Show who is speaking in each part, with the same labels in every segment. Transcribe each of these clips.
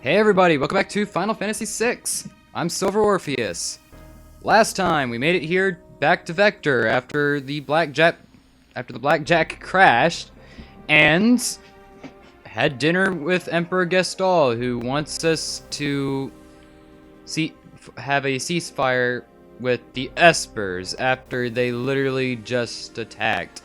Speaker 1: Hey everybody, welcome back to Final Fantasy VI. I'm Silver Orpheus. Last time we made it here back to Vector after the Blackjack crashed, and had dinner with Emperor Gestalt, who wants us to have a ceasefire with the Espers after they literally just attacked.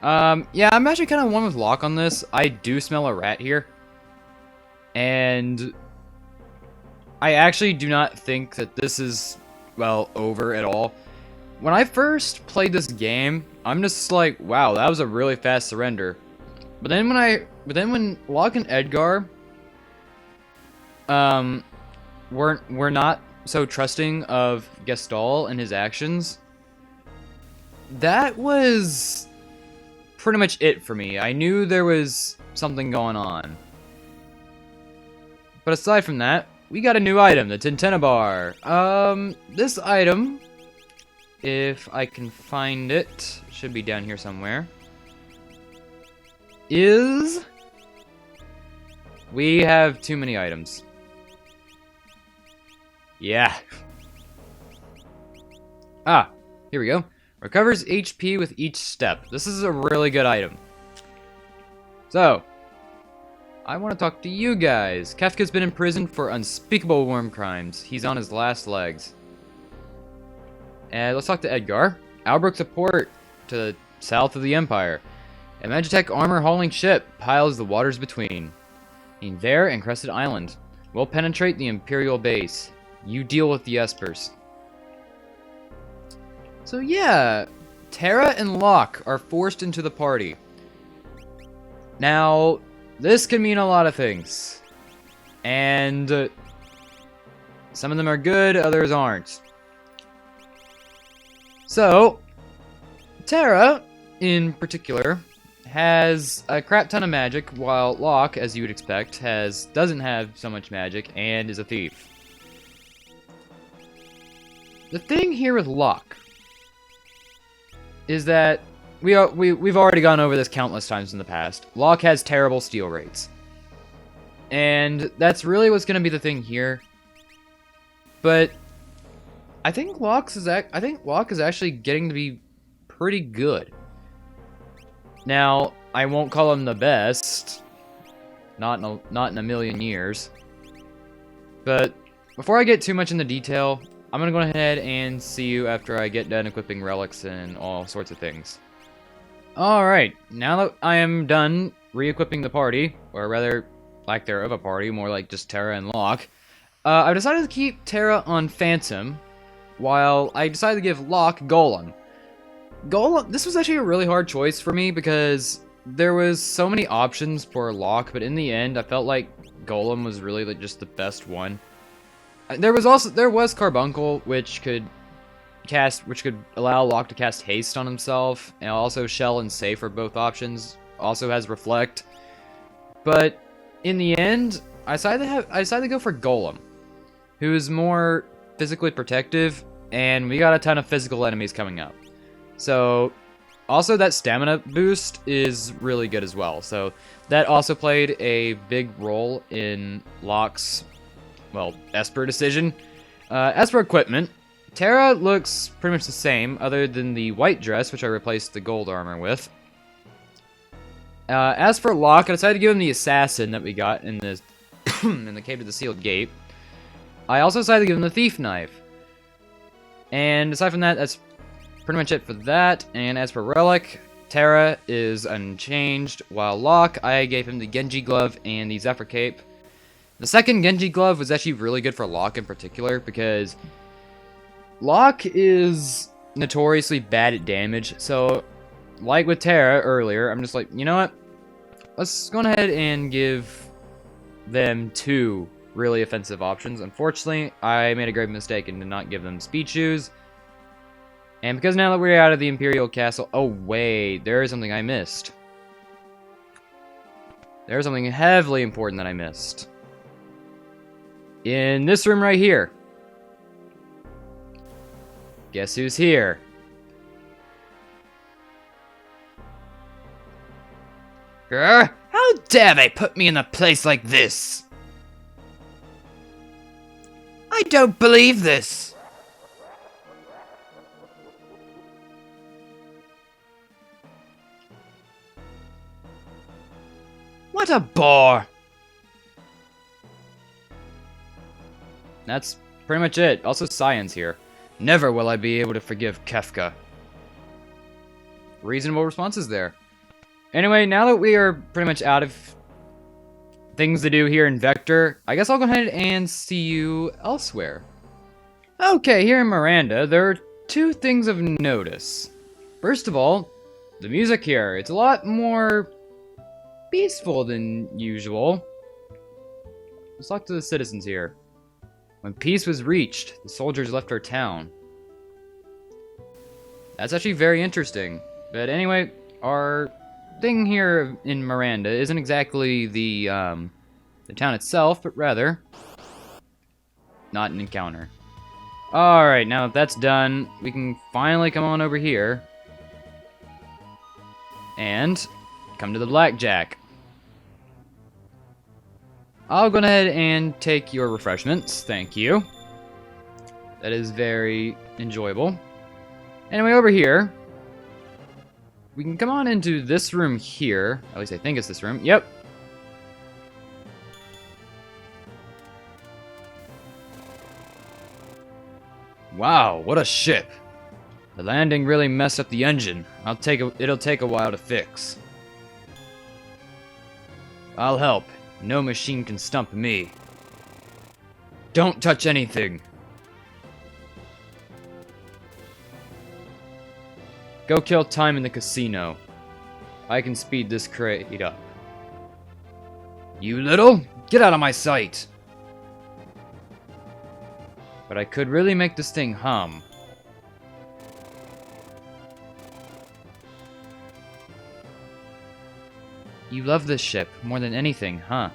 Speaker 1: Yeah, I'm actually kind of one with Locke on this. I do smell a rat here. And I actually do not think that this is, well, over at all. When I first played this game, I'm just like, wow, that was a really fast surrender. But then when Locke and Edgar were not so trusting of Gestalt and his actions, that was pretty much it for me. I knew there was something going on. But aside from that, we got a new item, the Tintennabar. This item, if I can find it, should be down here somewhere, is... We have too many items. Yeah. Ah, here we go. Recovers HP with each step. This is a really good item. So, I want to talk to you guys. Kefka's been in prison for unspeakable war crimes. He's on his last legs. And let's talk to Edgar. Albrook's a port to the south of the Empire. A Magitech armor-hauling ship piles the waters between there and Crescent Island. We'll penetrate the Imperial base. You deal with the Espers. So yeah, Terra and Locke are forced into the party. Now, this can mean a lot of things, and some of them are good, others aren't. So, Terra, in particular, has a crap ton of magic, while Locke, as you would expect, doesn't have so much magic and is a thief. The thing here with Locke is that we've already gone over this countless times in the past. Locke has terrible steal rates. And that's really what's going to be the thing here. But I think Locke is actually getting to be pretty good. Now, I won't call him the best. Not in a million years. But before I get too much into detail, I'm going to go ahead and see you after I get done equipping relics and all sorts of things. Alright, now that I am done re-equipping the party, or rather, lack thereof a party, more like just Terra and Locke, I've decided to keep Terra on Phantom, while I decided to give Locke Golem. This was actually a really hard choice for me, because there was so many options for Locke, but in the end, I felt like Golem was really just the best one. There was Carbuncle, which could allow Locke to cast haste on himself, and also Shell and Safe are both options. Also has Reflect. But in the end, I decided to go for Golem, who is more physically protective, and we got a ton of physical enemies coming up. So also that stamina boost is really good as well. So that also played a big role in Locke's, well, Esper decision. As for equipment, Terra looks pretty much the same, other than the white dress, which I replaced the gold armor with. As for Locke, I decided to give him the assassin that we got in the in the Cave to the Sealed Gate. I also decided to give him the thief knife. And aside from that, that's pretty much it for that. And as for relic, Terra is unchanged, while Locke, I gave him the Genji glove and the Zephyr cape. The second Genji glove was actually really good for Locke in particular, because Locke is notoriously bad at damage, so like with Terra earlier, I'm just like, you know what? Let's go ahead and give them two really offensive options. Unfortunately, I made a grave mistake and did not give them speed shoes. And because now that we're out of the Imperial Castle... Oh, wait, there is something I missed. There's something heavily important that I missed. In this room right here. Guess who's here? How dare they put me in a place like this? I don't believe this! What a bore! That's pretty much it. Also science here. Never will I be able to forgive Kefka. Reasonable responses there. Anyway, now that we are pretty much out of things to do here in Vector, I guess I'll go ahead and see you elsewhere. Okay, here in Miranda, there are two things of notice. First of all, the music here. It's a lot more peaceful than usual. Let's talk to the citizens here. When peace was reached, the soldiers left our town. That's actually very interesting. But anyway, our thing here in Miranda isn't exactly the town itself, but rather not an encounter. Alright, now that that's done, we can finally come on over here and come to the blackjack. I'll go ahead and take your refreshments, thank you. That is very enjoyable. Anyway, over here, we can come on into this room here. At least I think it's this room. Yep. Wow, what a ship. The landing really messed up the engine. It'll take a while to fix. I'll help. No machine can stump me. Don't touch anything. Go kill time in the casino. I can speed this crate up. You little? Get out of my sight! But I could really make this thing hum. You love this ship more than anything, huh?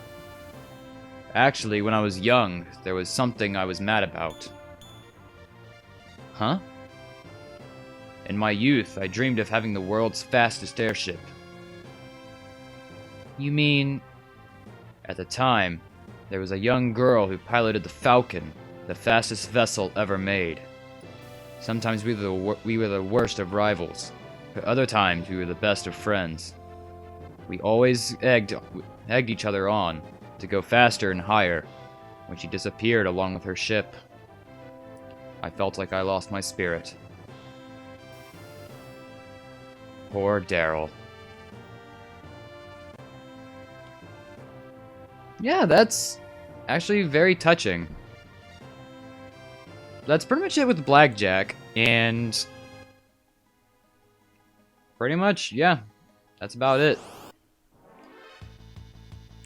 Speaker 1: Actually, when I was young, there was something I was mad about. Huh? In my youth, I dreamed of having the world's fastest airship. You mean... At the time, there was a young girl who piloted the Falcon, the fastest vessel ever made. Sometimes we were the worst of rivals, but other times we were the best of friends. We always egged each other on to go faster and higher. When she disappeared along with her ship, I felt like I lost my spirit. Poor Daryl. Yeah, that's actually very touching. That's pretty much it with Blackjack, and pretty much, yeah, that's about it.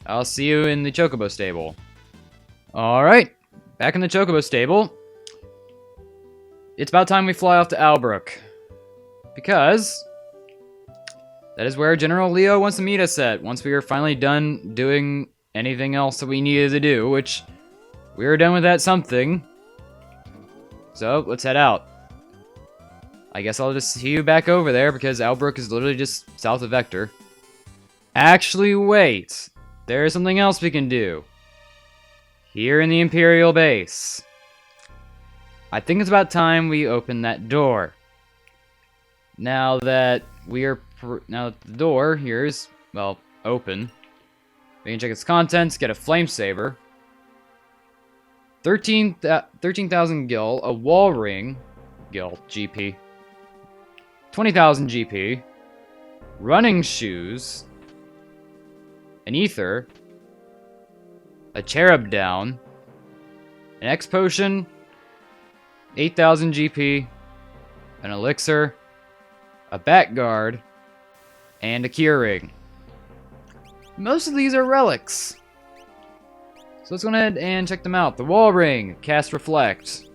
Speaker 1: I'll see you in the Chocobo stable. Alright, back in the Chocobo stable. It's about time we fly off to Albrook. Because that is where General Leo wants to meet us at, once we are finally done doing anything else that we needed to do, which we were done with that something. So, let's head out. I guess I'll just see you back over there, because Albrook is literally just south of Vector. Actually, wait. There's something else we can do. Here in the Imperial base. I think it's about time we open that door. Now that the door here is, well, open. We can check its contents, get a flame saver. 13,000 gil, a wall ring, gil, GP. 20,000 GP. Running shoes. An ether, a cherub down, an X potion, 8,000 GP, an elixir, a bat guard, and a cure ring. Most of these are relics. So let's go ahead and check them out. The wall ring, cast reflect.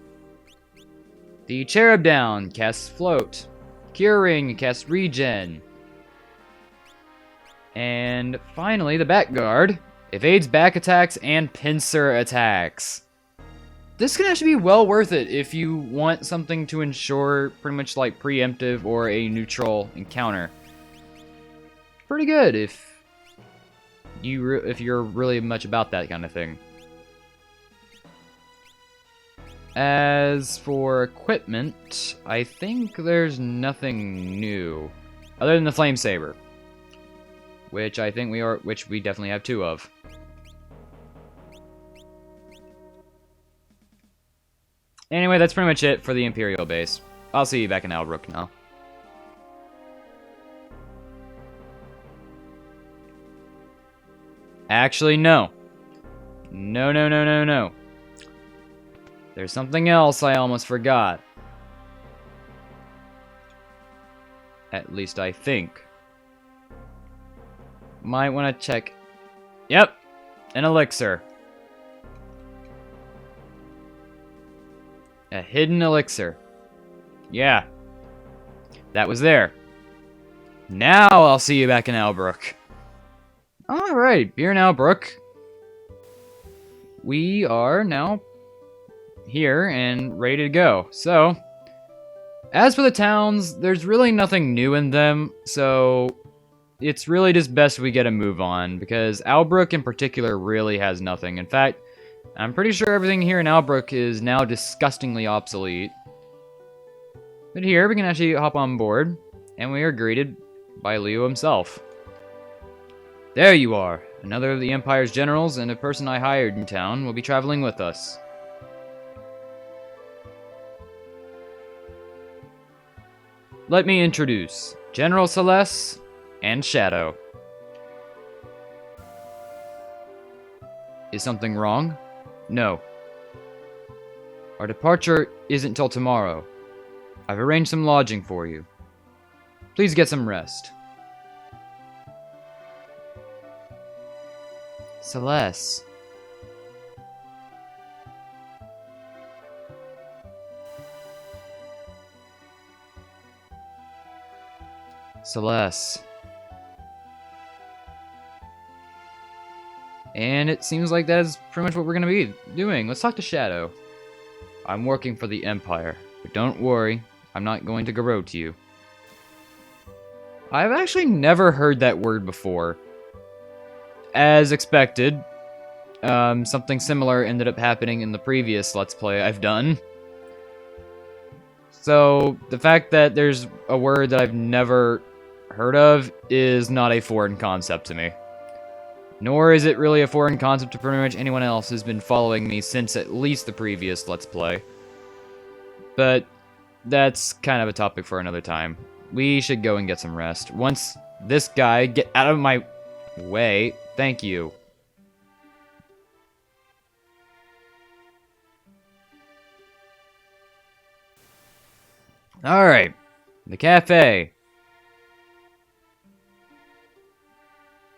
Speaker 1: The cherub down, cast float. Cure ring, cast regen. And finally, the back guard evades back attacks and pincer attacks. This can actually be well worth it if you want something to ensure pretty much like preemptive or a neutral encounter. Pretty good if you're really much about that kind of thing. As for equipment, I think there's nothing new. Other than the flame saber. Which I think which we definitely have 2 of. Anyway, that's pretty much it for the Imperial base. I'll see you back in Albrook now. Actually, no. No, no, no, no, no. There's something else I almost forgot. At least I think. Might want to check. Yep, an elixir. A hidden elixir. Yeah. That was there. Now I'll see you back in Albrook. Alright, here in Albrook. We are now here and ready to go. So, as for the towns, there's really nothing new in them, so it's really just best we get a move on, because Albrook in particular really has nothing. In fact, I'm pretty sure everything here in Albrook is now disgustingly obsolete. But here, we can actually hop on board, and we are greeted by Leo himself. There you are! Another of the Empire's generals and a person I hired in town will be traveling with us. Let me introduce General Celeste and Shadow. Is something wrong? No. Our departure isn't till tomorrow. I've arranged some lodging for you. Please get some rest. Celeste. Celeste. And it seems like that is pretty much what we're going to be doing. Let's talk to Shadow. I'm working for the Empire, but don't worry, I'm not going to garrote you. I've actually never heard that word before. As expected, something similar ended up happening in the previous Let's Play I've done. So, the fact that there's a word that I've never heard of is not a foreign concept to me. Nor is it really a foreign concept to pretty much anyone else who's been following me since at least the previous Let's Play. But that's kind of a topic for another time. We should go and get some rest. Once this guy get out of my way, thank you. Alright, the cafe.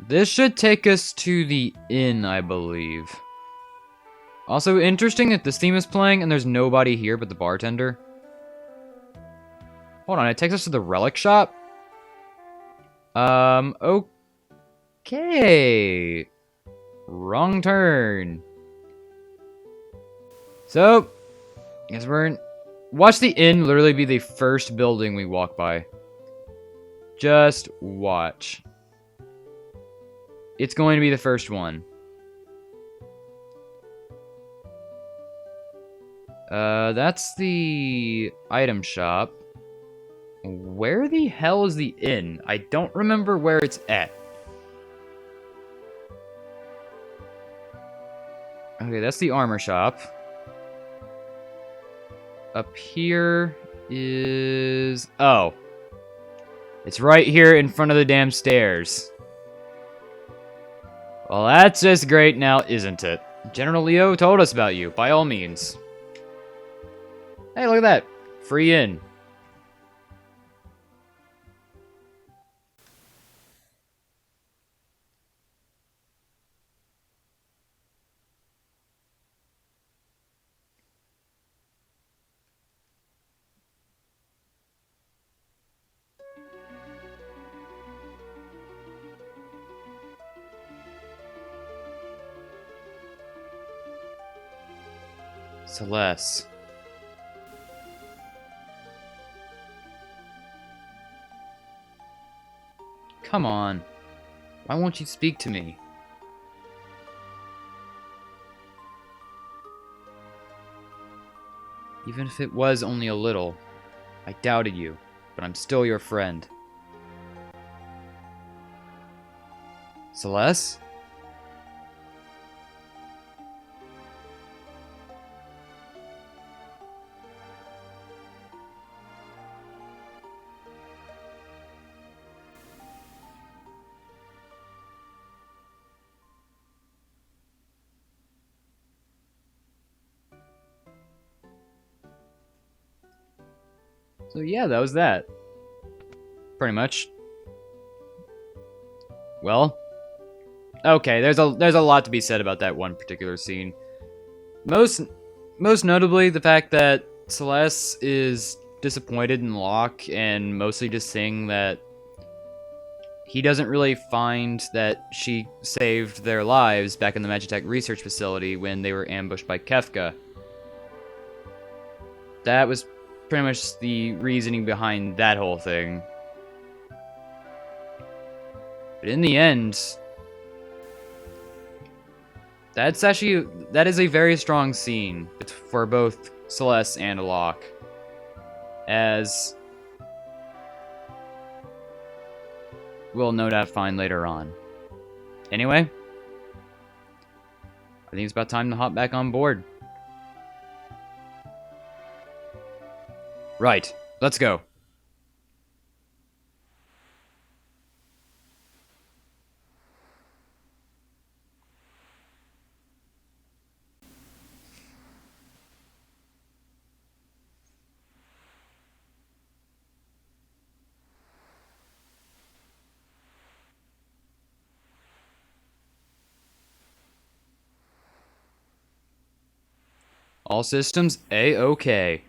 Speaker 1: This should take us to the inn, I believe. Also, interesting that this theme is playing and there's nobody here but the bartender. Hold on, it takes us to the relic shop? Okay. Wrong turn. So, guess we're in... Watch the inn literally be the first building we walk by. Just watch. It's going to be the first one. That's the item shop. Where the hell is the inn? I don't remember where it's at. Okay, that's the armor shop. Up here is... Oh. It's right here in front of the damn stairs. Well, that's just great now, isn't it? General Leo told us about you, by all means. Hey, look at that. Free inn. Celeste. Come on. Why won't you speak to me? Even if it was only a little. I doubted you, but I'm still your friend. Celeste? So yeah, that was that. Pretty much. Well, okay, there's a lot to be said about that one particular scene. Most notably the fact that Celeste is disappointed in Locke and mostly just saying that he doesn't really find that she saved their lives back in the Magitech research facility when they were ambushed by Kefka. That was pretty much the reasoning behind that whole thing. But in the end, that is a very strong scene for both Celeste and Locke. As we'll no doubt find later on. Anyway, I think it's about time to hop back on board. Right, let's go. All systems A-OK.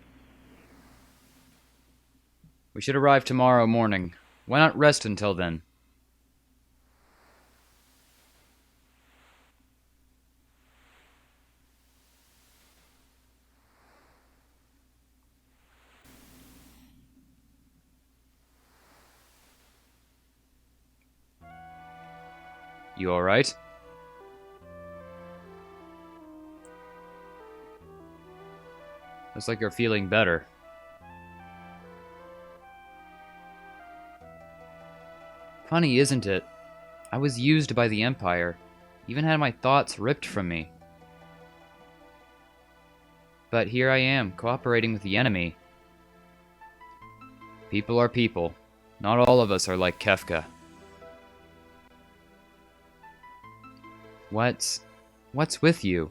Speaker 1: We should arrive tomorrow morning. Why not rest until then? You alright? Looks like you're feeling better. Funny, isn't it? I was used by the Empire. Even had my thoughts ripped from me. But here I am, cooperating with the enemy. People are people. Not all of us are like Kefka. What's with you?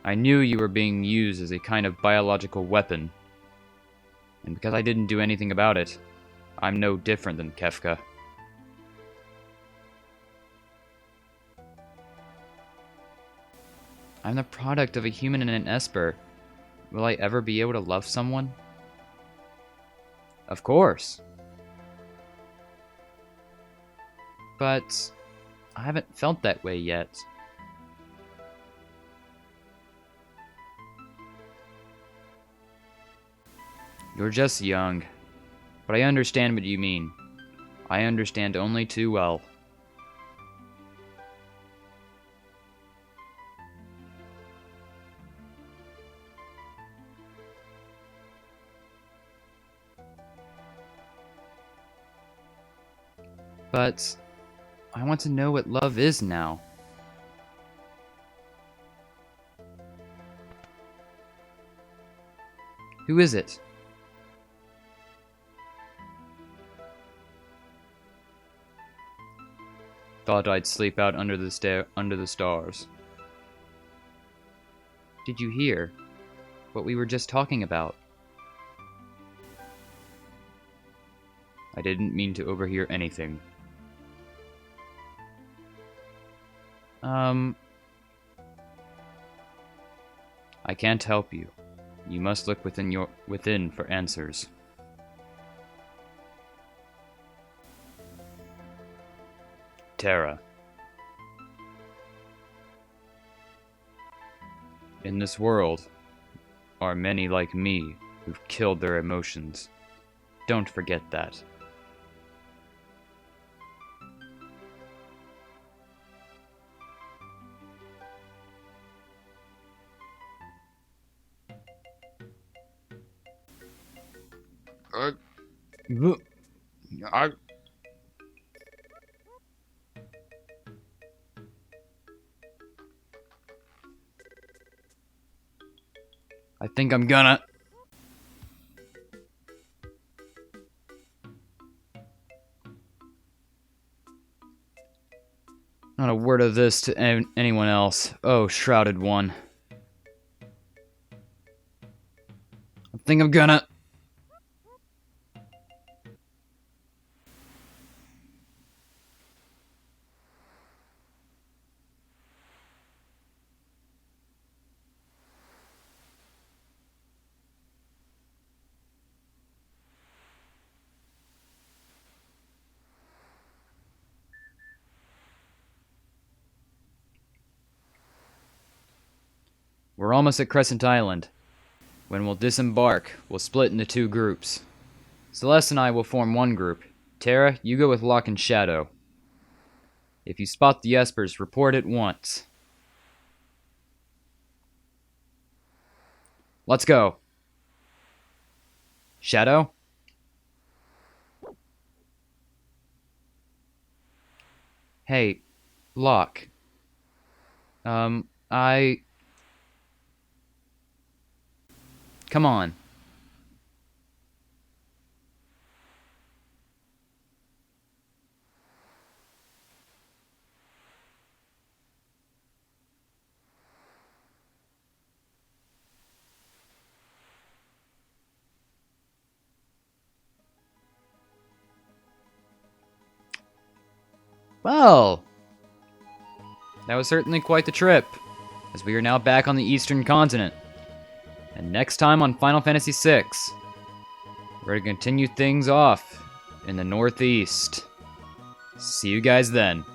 Speaker 1: I knew you were being used as a kind of biological weapon. And because I didn't do anything about it, I'm no different than Kefka. I'm the product of a human and an Esper. Will I ever be able to love someone? Of course. But I haven't felt that way yet. You're just young. But I understand what you mean. I understand only too well. But I want to know what love is now. Who is it? Thought I'd sleep out under the stars. Did you hear what we were just talking about? I didn't mean to overhear anything. I can't help you. You must look within for answers. Terra. In this world are many like me who've killed their emotions. Don't forget that. I think I'm gonna. Not a word of this to anyone else. Oh, Shrouded One. I think I'm gonna. We're almost at Crescent Island. When we'll disembark, we'll split into 2 groups. Celeste and I will form 1 group. Terra, you go with Locke and Shadow. If you spot the Espers, report at once. Let's go. Shadow? Hey, Locke. Come on. Well, that was certainly quite the trip, as we are now back on the Eastern Continent. And next time on Final Fantasy VI, we're going to continue things off in the Northeast. See you guys then.